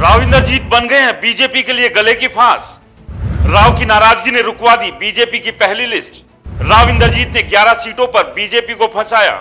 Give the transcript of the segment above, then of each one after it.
राव इंद्रजीत बन गए हैं बीजेपी के लिए गले की फांस। राव की नाराजगी ने रुकवा दी बीजेपी की पहली लिस्ट। राव इंद्रजीत ने 11 सीटों पर बीजेपी को फंसाया।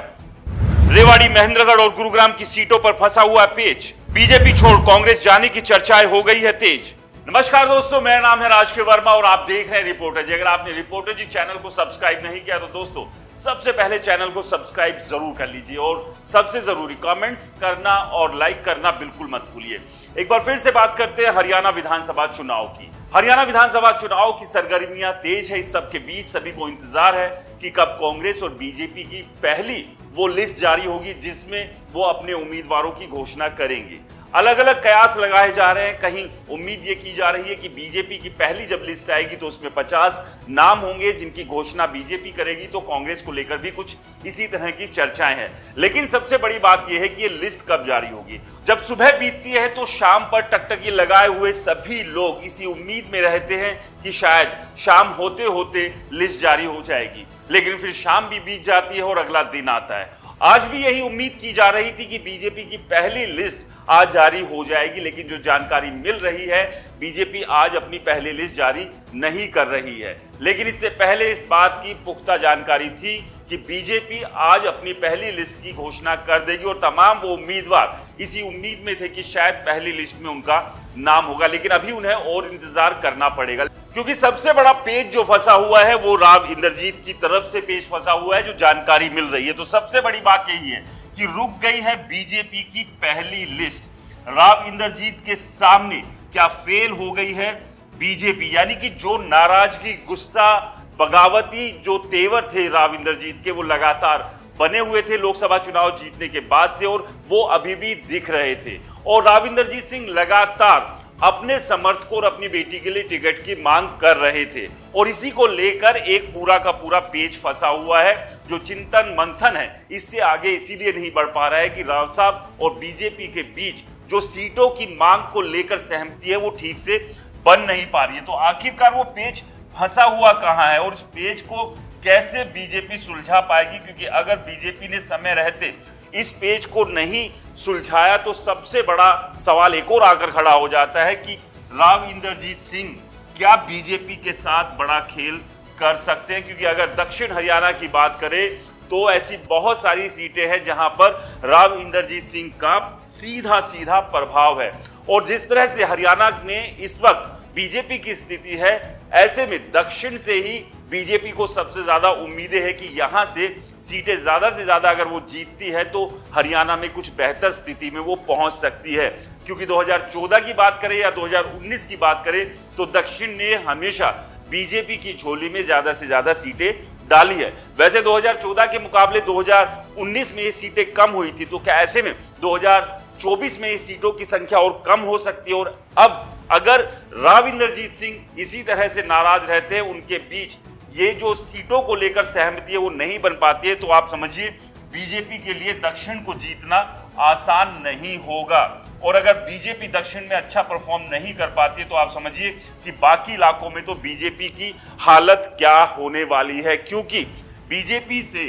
रेवाड़ी, महेंद्रगढ़ और गुरुग्राम की सीटों पर फंसा हुआ पेच। बीजेपी छोड़ कांग्रेस जाने की चर्चाएं हो गई है तेज। नमस्कार दोस्तों, मेरा नाम है राज के वर्मा और आप देख रहे हैं रिपोर्टर जी। अगर आपने रिपोर्टर जी चैनल को सब्सक्राइब नहीं किया तो दोस्तों सबसे पहले चैनल को सब्सक्राइब जरूर कर लीजिए और सबसे जरूरी कमेंट्स करना और लाइक करना बिल्कुल मत भूलिए। एक बार फिर से बात करते हैं हरियाणा विधानसभा चुनाव की। हरियाणा विधानसभा चुनाव की सरगर्मियां तेज है। इस सब के बीच सभी को इंतजार है कि कब कांग्रेस और बीजेपी की पहली वो लिस्ट जारी होगी जिसमें वो अपने उम्मीदवारों की घोषणा करेंगे। अलग अलग कयास लगाए जा रहे हैं। कहीं उम्मीद ये की जा रही है कि बीजेपी की पहली जब लिस्ट आएगी तो उसमें 50 नाम होंगे जिनकी घोषणा बीजेपी करेगी, तो कांग्रेस को लेकर भी कुछ इसी तरह की चर्चाएं हैं। लेकिन सबसे बड़ी बात यह है कि ये लिस्ट कब जारी होगी। जब सुबह बीतती है तो शाम पर टकटकी लगाए हुए सभी लोग इसी उम्मीद में रहते हैं कि शायद शाम होते होते लिस्ट जारी हो जाएगी, लेकिन फिर शाम भी बीत जाती है और अगला दिन आता है। आज भी यही उम्मीद की जा रही थी कि बीजेपी की पहली लिस्ट आज जारी हो जाएगी, लेकिन जो जानकारी मिल रही है बीजेपी आज अपनी पहली लिस्ट जारी नहीं कर रही है। लेकिन इससे पहले इस बात की पुख्ता जानकारी थी कि बीजेपी आज अपनी पहली लिस्ट की घोषणा कर देगी और तमाम वो उम्मीदवार इसी उम्मीद में थे कि शायद पहली लिस्ट में उनका नाम होगा। लेकिन अभी उन्हें और इंतजार करना पड़ेगा, क्योंकि सबसे बड़ा पेच जो फंसा हुआ है वो राव इंद्रजीत की तरफ से पेच फंसा हुआ है, जो जानकारी मिल रही है। तो सबसे बड़ी बात यही है कि रुक गई है बीजेपी की पहली लिस्ट। राव इंद्रजीत के सामने क्या फेल हो गई है बीजेपी, यानी कि जो नाराजगी, गुस्सा, बगावती जो तेवर थे राव इंद्रजीत के, वो लगातार बने हुए थे लोकसभा चुनाव जीतने के बाद से और वो अभी भी दिख रहे थे। और राव इंद्रजीत सिंह लगातार अपने समर्थकों और अपनी बेटी के लिए टिकट की मांग कर रहे थे और इसी को लेकर एक पूरा का पूरा पेच फंसा हुआ है। जो चिंतन मंथन है इससे आगे इसीलिए नहीं बढ़ पा रहा है कि राव साहब और बीजेपी के बीच जो सीटों की मांग को लेकर सहमति है वो ठीक से बन नहीं पा रही है। तो आखिरकार वो पेच फंसा हुआ कहां है और इस पेच को कैसे बीजेपी सुलझा पाएगी, क्योंकि अगर बीजेपी ने समय रहते इस पेच को नहीं सुलझाया तो सबसे बड़ा सवाल एक और आकर खड़ा हो जाता है कि राव इंद्रजीत सिंह क्या बीजेपी के साथ बड़ा खेल कर सकते हैं। क्योंकि अगर दक्षिण हरियाणा की बात करें तो ऐसी बहुत सारी सीटें हैं जहां पर राव इंद्रजीत सिंह का सीधा सीधा प्रभाव है और जिस तरह से हरियाणा में इस वक्त बीजेपी की स्थिति है, ऐसे में दक्षिण से ही बीजेपी को सबसे ज्यादा उम्मीदें हैं कि यहां से सीटें ज्यादा से ज्यादा अगर वो जीतती है तो हरियाणा में कुछ बेहतर स्थिति में वो पहुंच सकती है। क्योंकि 2014 की बात करें या 2019 की बात करें तो दक्षिण ने हमेशा बीजेपी की झोली में ज्यादा से ज्यादा सीटें डाली है। वैसे 2014 के मुकाबले 2019 में ये सीटें कम हुई थी, तो क्या ऐसे में 2024 में ये सीटों की संख्या और कम हो सकती है। और अब अगर राव इंद्रजीत सिंह इसी तरह से नाराज रहते हैं, उनके बीच ये जो सीटों को लेकर सहमति है वो नहीं बन पाती है, तो आप समझिए बीजेपी के लिए दक्षिण को जीतना आसान नहीं होगा। और अगर बीजेपी दक्षिण में अच्छा परफॉर्म नहीं कर पाती है तो आप समझिए कि बाकी इलाकों में तो बीजेपी की हालत क्या होने वाली है। क्योंकि बीजेपी से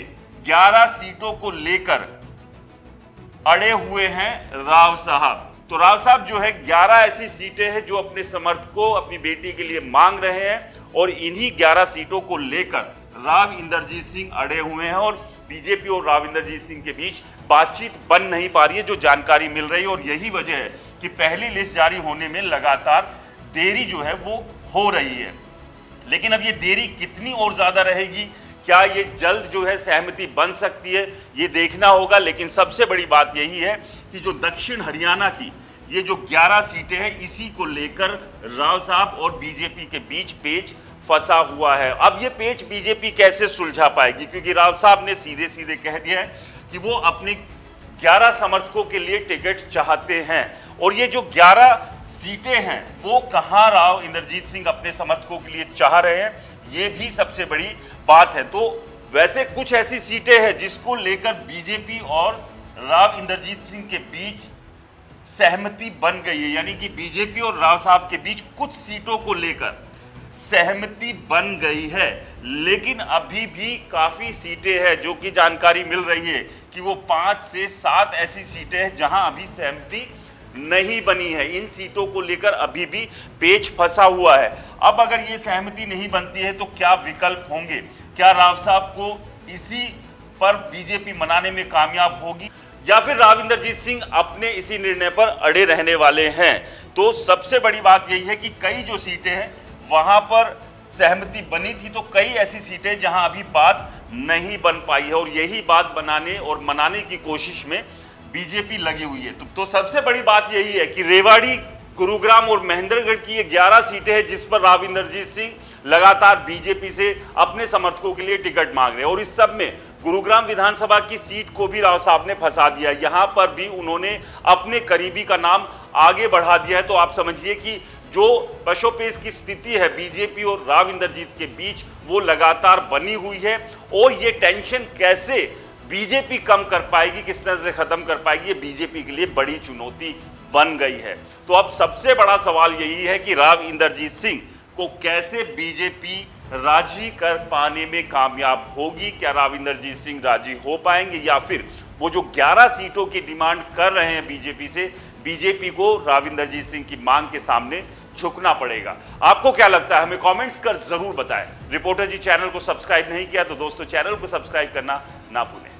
11 सीटों को लेकर अड़े हुए हैं राव साहब। तो राव साहब जो है 11 ऐसी सीटें हैं जो अपने समर्थकों, अपनी बेटी के लिए मांग रहे हैं और इन्हीं 11 सीटों को लेकर राव इंद्रजीत सिंह अड़े हुए हैं और बीजेपी और राव इंद्रजीत सिंह के बीच बातचीत बन नहीं पा रही है, जो जानकारी मिल रही है। और यही वजह है कि पहली लिस्ट जारी होने में लगातार देरी जो है वो हो रही है। लेकिन अब ये देरी कितनी और ज्यादा रहेगी, क्या ये जल्द जो है सहमति बन सकती है, ये देखना होगा। लेकिन सबसे बड़ी बात यही है कि जो दक्षिण हरियाणा की ये जो 11 सीटें हैं इसी को लेकर राव साहब और बीजेपी के बीच पेच फंसा हुआ है। अब ये पेच बीजेपी कैसे सुलझा पाएगी, क्योंकि राव साहब ने सीधे सीधे कह दिया है कि वो अपने 11 समर्थकों के लिए टिकट चाहते हैं और ये जो 11 सीटें हैं वो कहां राव इंद्रजीत सिंह अपने समर्थकों के लिए चाह रहे हैं, ये भी सबसे बड़ी बात है। तो वैसे कुछ ऐसी सीटें हैं जिसको लेकर बीजेपी और राव इंद्रजीत सिंह के बीच सहमति बन गई है, यानी कि बीजेपी और राव साहब के बीच कुछ सीटों को लेकर सहमति बन गई है। लेकिन अभी भी काफी सीटें हैं जो कि जानकारी मिल रही है कि वो 5 से 7 ऐसी सीटें हैं जहां अभी सहमति नहीं बनी है। इन सीटों को लेकर अभी भी पेच फंसा हुआ है। अब अगर ये सहमति नहीं बनती है तो क्या विकल्प होंगे? क्या राव साहब को इसी पर बीजेपी मनाने में कामयाब होगी या फिर राव इंद्रजीत सिंह अपने इसी निर्णय पर अड़े रहने वाले हैं? तो सबसे बड़ी बात यही है कि कई जो सीटें हैं वहां पर सहमति बनी थी, तो कई ऐसी सीटें जहां अभी बात नहीं बन पाई है और यही बात बनाने और मनाने की कोशिश में बीजेपी लगी हुई है। तो सबसे बड़ी बात यही है कि रेवाड़ी, गुरुग्राम और महेंद्रगढ़ की ये 11 सीटें हैं जिस पर राव इंद्रजीत सिंह लगातार बीजेपी से अपने समर्थकों के लिए टिकट मांग रहे हैं। और इस सब में गुरुग्राम विधानसभा की सीट को भी राव साहब ने फंसा दिया। यहां पर भी उन्होंने अपने करीबी का नाम आगे बढ़ा दिया है। तो आप समझिए कि जो पशोपेश की स्थिति है बीजेपी और राव इंद्रजीत के बीच, वो लगातार बनी हुई है। और ये टेंशन कैसे बीजेपी कम कर पाएगी, किस तरह से खत्म कर पाएगी, ये बीजेपी के लिए बड़ी चुनौती बन गई है। तो अब सबसे बड़ा सवाल यही है कि राव इंद्रजीत सिंह को कैसे बीजेपी राजी कर पाने में कामयाब होगी। क्या राव इंद्रजीत सिंह राजी हो पाएंगे या फिर वो जो 11 सीटों की डिमांड कर रहे हैं बीजेपी से, बीजेपी को राव इंद्रजीत सिंह की मांग के सामने झुकना पड़ेगा? आपको क्या लगता है? हमें कमेंट्स कर जरूर बताएं। रिपोर्टर जी चैनल को सब्सक्राइब नहीं किया तो दोस्तों चैनल को सब्सक्राइब करना ना भूलें।